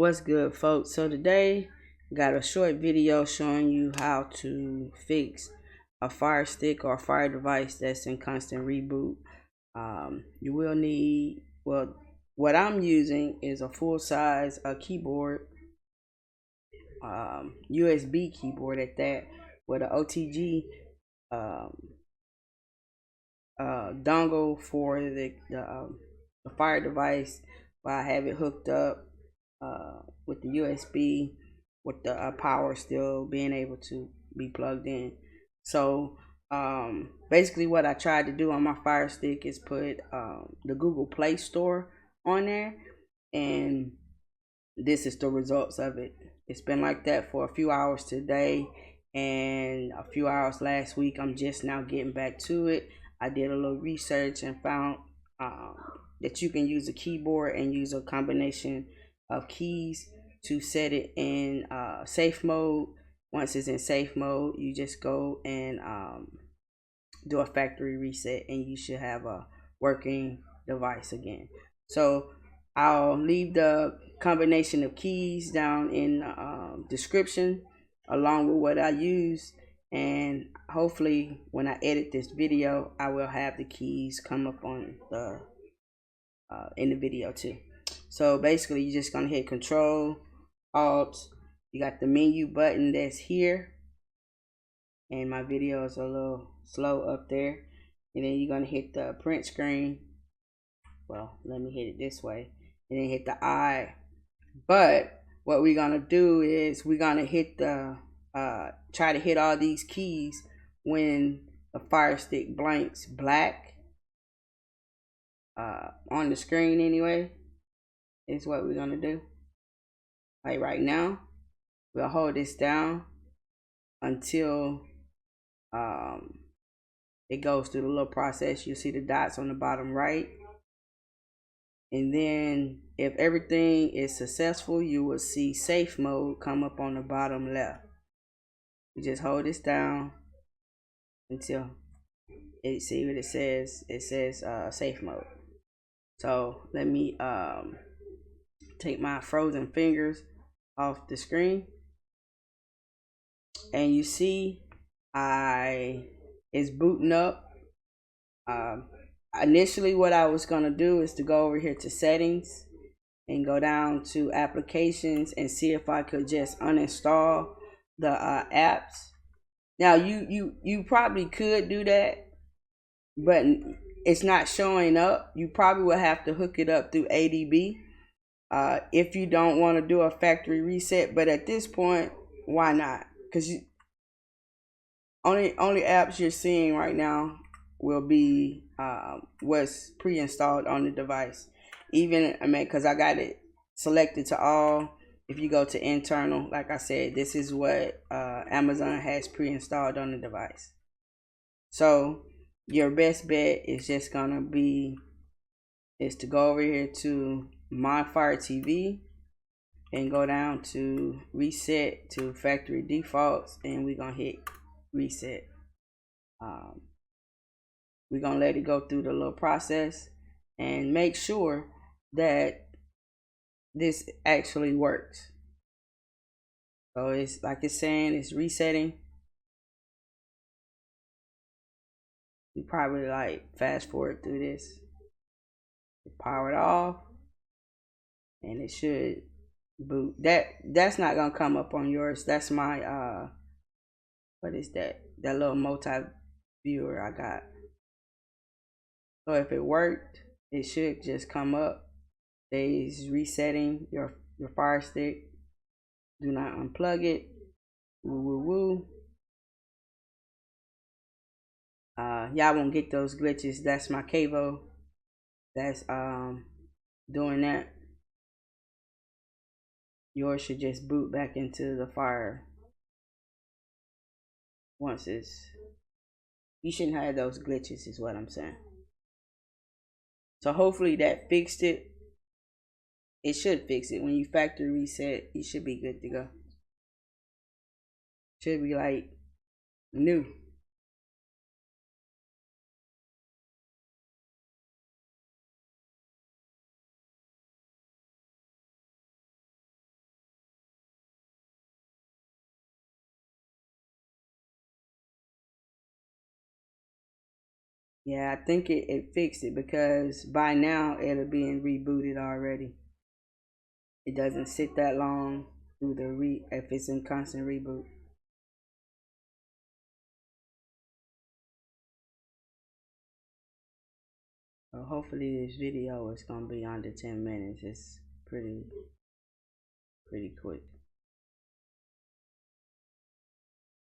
What's good, folks? So today got a short video showing you how to fix a fire stick or a fire device that's in constant reboot. You will need, well, what I'm using is a full-size keyboard, USB keyboard at that, with an OTG dongle for the fire device. While I have it hooked up with the USB, with the power still being able to be plugged in. So basically what I tried to do on my Fire Stick is put the Google Play Store on there, and this is the results of it. It's been like that for a few hours today and a few hours last week. I'm just now getting back to it. I did a little research and found that you can use a keyboard and use a combination of keys to set it in safe mode. Once it's in safe mode, you just go and do a factory reset, and you should have a working device again. So I'll leave the combination of keys down in the description along with what I use, and hopefully when I edit this video I will have the keys come up on the in the video too. So basically you're just gonna hit Control Alt, you got the menu button that's here, and my video is a little slow up there, and then you're gonna hit the print screen. Well, let me hit it this way, and then hit the I. But what we're gonna do is we're gonna hit the try to hit all these keys when the Fire Stick blanks black on the screen anyway. Is what we're gonna do. Like right now, we'll hold this down until it goes through the little process. You see the dots on the bottom right, and then if everything is successful, you will see safe mode come up on the bottom left. You just hold this down until it, see what it says. It says safe mode. So let me take my frozen fingers off the screen, and you see it's booting up. Initially what I was gonna do is to go over here to settings and go down to applications and see if I could just uninstall the apps. Now you probably could do that, but it's not showing up. You probably will have to hook it up through ADB if you don't want to do a factory reset. But at this point, why not? Because only apps you're seeing right now will be what's pre-installed on the device. Even, I mean, because I got it selected to all. If you go to internal, like I said, this is what Amazon has pre-installed on the device. So your best bet is just gonna be to go over here to My Fire TV and go down to reset to factory defaults, and we're gonna hit reset. We're gonna let it go through the little process and make sure that this actually works. So it's like it's saying it's resetting. You probably like fast forward through this. Power it off, and it should boot. That's not gonna come up on yours. That's my what is that? That little multi viewer I got. So if it worked, it should just come up. It's resetting your Fire Stick. Do not unplug it. Woo woo woo. Y'all won't get those glitches. That's my cable that's doing that. Yours should just boot back into the fire once it's, you shouldn't have those glitches is what I'm saying. So hopefully that fixed it. It should fix it. When you factory reset, you should be good to go. Should be like new. Yeah, I think it fixed it because by now it'll be in rebooted already. It doesn't sit that long through the if it's in constant reboot. So hopefully this video is gonna be under 10 minutes. It's pretty quick.